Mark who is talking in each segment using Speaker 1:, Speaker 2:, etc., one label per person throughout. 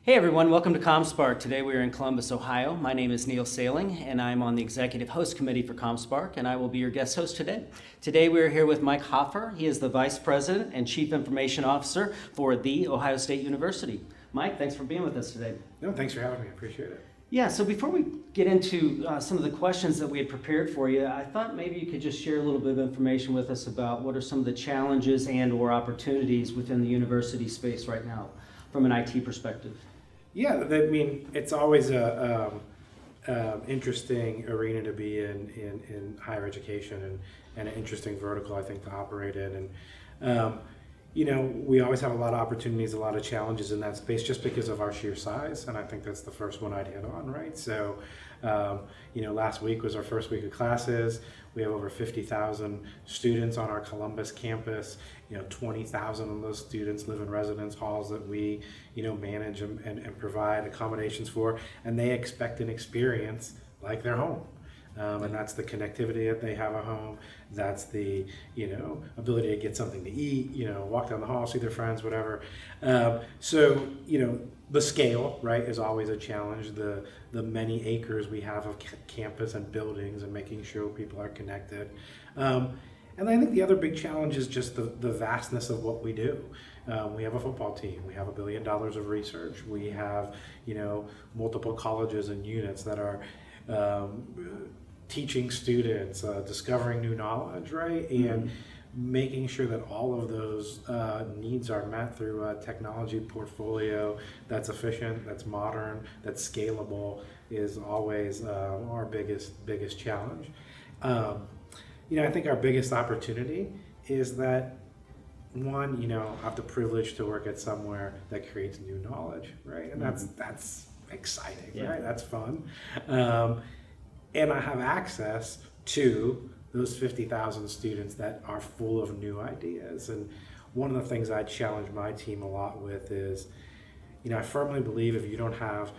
Speaker 1: Hey everyone, welcome to ComSpark. Today we are in Columbus, Ohio. My name is Neal Saling and I'm on the Executive Host Committee for ComSpark and I will be your guest host today. Today we are here with Mike Hofherr. He is the Vice President and Chief Information Officer for The Ohio State University. Mike, thanks for being with us today.
Speaker 2: No, thanks for having me. I appreciate it.
Speaker 1: Yeah, so before we get into some of the questions that we had prepared for you, I thought maybe you could just share a little bit of information with us about what are some of the challenges and or opportunities within the university space right now from an IT perspective.
Speaker 2: Yeah, I mean, it's always a interesting arena to be in higher education and an interesting vertical, I think, to operate in. And, we always have a lot of opportunities, a lot of challenges in that space just because of our sheer size. And I think that's the first one I'd hit on, right? So, last week was our first week of classes. We have over 50,000 students on our Columbus campus. 20,000 of those students live in residence halls that we, manage and provide accommodations for, and they expect an experience like their home. And that's the connectivity that they have at home. That's the, ability to get something to eat, walk down the hall, see their friends, whatever. So, the scale, right, is always a challenge. The many acres we have of campus and buildings and making sure people are connected. And I think the other big challenge is just the vastness of what we do. We have a football team. We have $1 billion of research. We have, multiple colleges and units that are teaching students, discovering new knowledge, right? And making sure that all of those needs are met through a technology portfolio that's efficient, that's modern, that's scalable is always our biggest challenge. I think our biggest opportunity is that one, I have the privilege to work at somewhere that creates new knowledge, right? And that's exciting, right? That's fun. And I have access to those 50,000 students that are full of new ideas. And one of the things I challenge my team a lot with is, I firmly believe if you don't have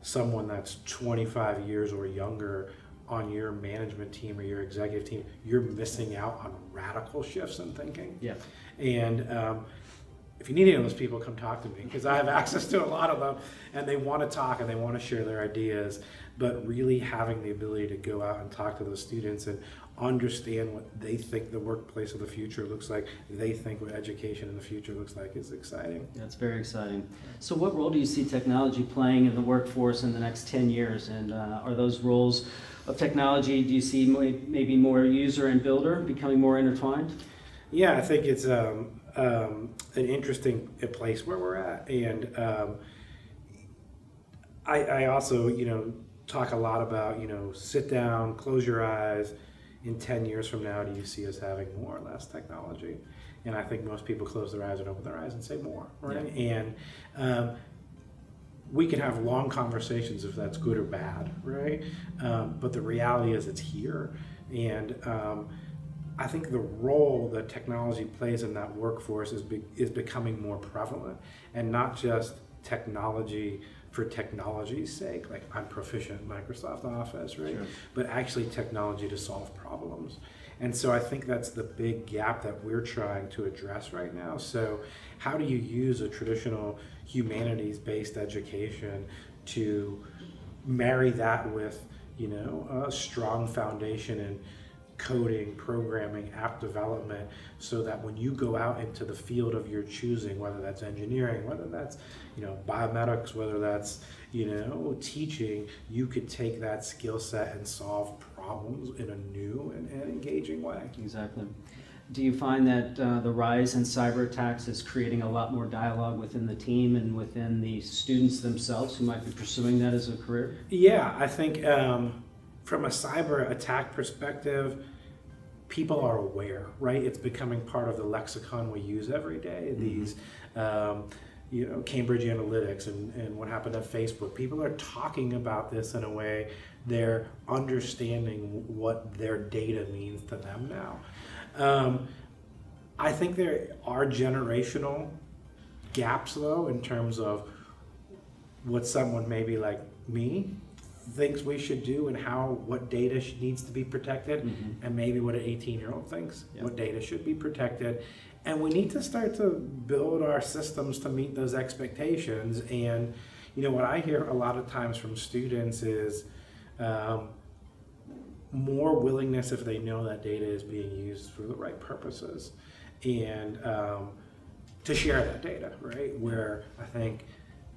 Speaker 2: someone that's 25 years or younger on your management team or your executive team, you're missing out on radical shifts in thinking.
Speaker 1: Yeah.
Speaker 2: And if you need any of those people, come talk to me, because I have access to a lot of them, and they want to talk and they want to share their ideas. But really having the ability to go out and talk to those students and understand what they think the workplace of the future looks like, they think what education in the future looks like, is exciting.
Speaker 1: That's very exciting. So what role do you see technology playing in the workforce in the next 10 years? And are those roles of technology, do you see maybe more user and builder becoming more intertwined?
Speaker 2: Yeah, I think it's an interesting place where we're at. And I also, talk a lot about, sit down, close your eyes. In 10 years from now, do you see us having more or less technology? And I think most people close their eyes and open their eyes and say more, right? Yeah. And we can have long conversations if that's good or bad, right? But the reality is it's here. And I think the role that technology plays in that workforce is becoming more prevalent, and not just technology for technology's sake, like I'm proficient in Microsoft Office, right? Sure. But actually technology to solve problems. And so I think that's the big gap that we're trying to address right now. So how do you use a traditional humanities-based education to marry that with, a strong foundation in coding, programming, app development, so that when you go out into the field of your choosing, whether that's engineering, whether that's biomedics, whether that's teaching, you could take that skill set and solve problems in a new and engaging way.
Speaker 1: Exactly. Do you find that the rise in cyberattacks is creating a lot more dialogue within the team and within the students themselves who might be pursuing that as a career?
Speaker 2: Yeah, I think from a cyber attack perspective, people are aware, right? It's becoming part of the lexicon we use every day. These, Cambridge Analytics and what happened at Facebook. People are talking about this in a way they're understanding what their data means to them now. I think there are generational gaps, though, in terms of what someone maybe like me thinks we should do and what data needs to be protected, and maybe what an 18-year-old thinks what data should be protected. And we need to start to build our systems to meet those expectations. And what I hear a lot of times from students is more willingness if they know that data is being used for the right purposes, and to share that data, right? Where I think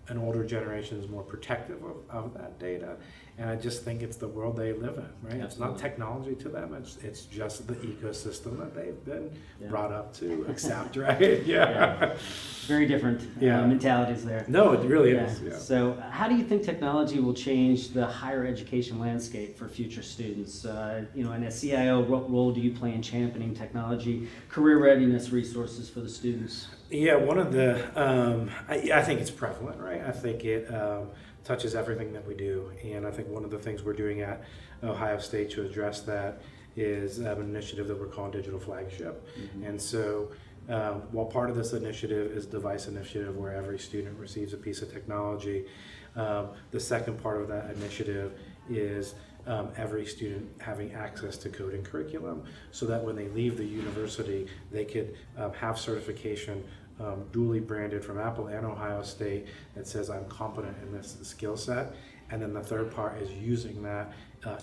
Speaker 2: an older generation is more protective of that data, and I just think it's the world they live in, right? Absolutely. It's not technology to them, it's just the ecosystem that they've been brought up to accept, right? Yeah.
Speaker 1: Very different mentalities there.
Speaker 2: No, it really is. Yeah.
Speaker 1: So how do you think technology will change the higher education landscape for future students? And as CIO, what role do you play in championing technology career readiness resources for the students?
Speaker 2: Yeah, one of the, I think it's prevalent, right? I think it touches everything that we do. And I think one of the things we're doing at Ohio State to address that is an initiative that we're calling Digital Flagship. Mm-hmm. And so while part of this initiative is device initiative where every student receives a piece of technology, the second part of that initiative is every student having access to coding curriculum so that when they leave the university, they could have certification duly branded from Apple and Ohio State that says I'm competent in this skill set. And then the third part is using that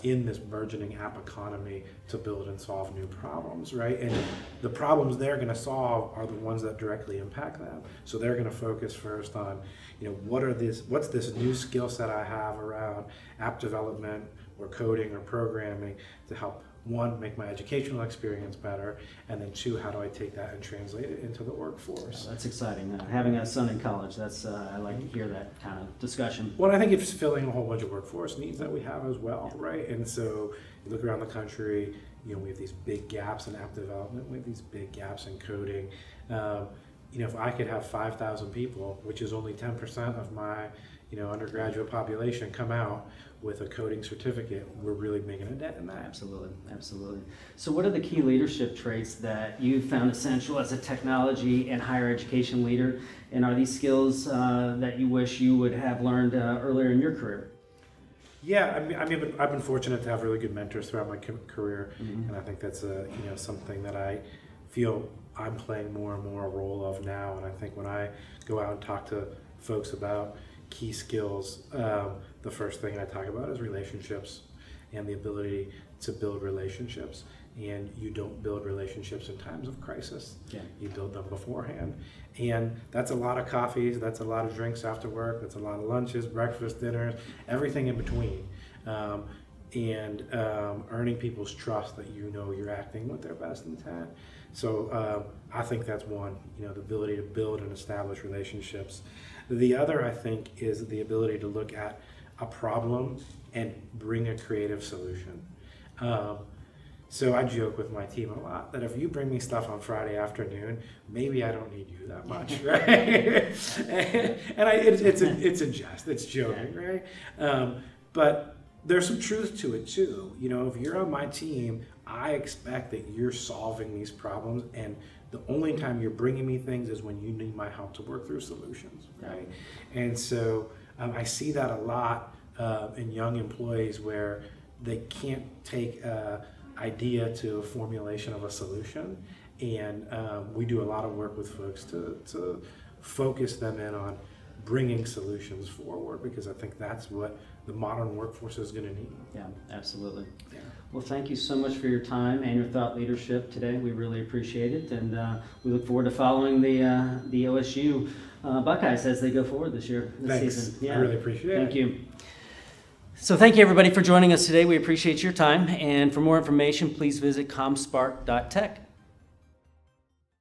Speaker 2: in this burgeoning app economy to build and solve new problems, right? And the problems they're going to solve are the ones that directly impact them. So they're going to focus first on, what's this new skill set I have around app development or coding or programming to help, one, make my educational experience better, and then two, how do I take that and translate it into the workforce?
Speaker 1: That's exciting. Having a son in college, that's I like to hear that kind of discussion.
Speaker 2: Well, I think it's filling a whole bunch of workforce needs that we have as well, right? And so you look around the country, we have these big gaps in app development, we have these big gaps in coding. If I could have 5,000 people, which is only 10% of my undergraduate population, come out with a coding certificate, we're really making a dent in that.
Speaker 1: Absolutely. So what are the key leadership traits that you found essential as a technology and higher education leader? And are these skills that you wish you would have learned earlier in your career?
Speaker 2: Yeah, I've been fortunate to have really good mentors throughout my career, mm-hmm. and I think that's something that I feel I'm playing more and more a role of now. And I think when I go out and talk to folks about key skills, the first thing I talk about is relationships and the ability to build relationships. And you don't build relationships in times of crisis. Yeah. You build them beforehand. And that's a lot of coffees, that's a lot of drinks after work, that's a lot of lunches, breakfast, dinners, everything in between. And earning people's trust that you're acting with their best intent. So I think that's one, the ability to build and establish relationships. The other, I think, is the ability to look at a problem and bring a creative solution. So I joke with my team a lot that if you bring me stuff on Friday afternoon, maybe I don't need you that much, right? It's a jest, it's joking, right? But there's some truth to it too. If you're on my team, I expect that you're solving these problems, and the only time you're bringing me things is when you need my help to work through solutions, right? And so I see that a lot in young employees where they can't take idea to a formulation of a solution, and we do a lot of work with folks to focus them in on bringing solutions forward, because I think that's what the modern workforce is going to need. Yeah, absolutely. Yeah. Well, thank you so much for your time and your thought leadership today. We really appreciate it, and we look forward to following the OSU Buckeyes as they go forward this season. Yeah. I really appreciate it. Thank you. So thank you, everybody, for joining us today. We appreciate your time, and for more information, please visit comspark.tech.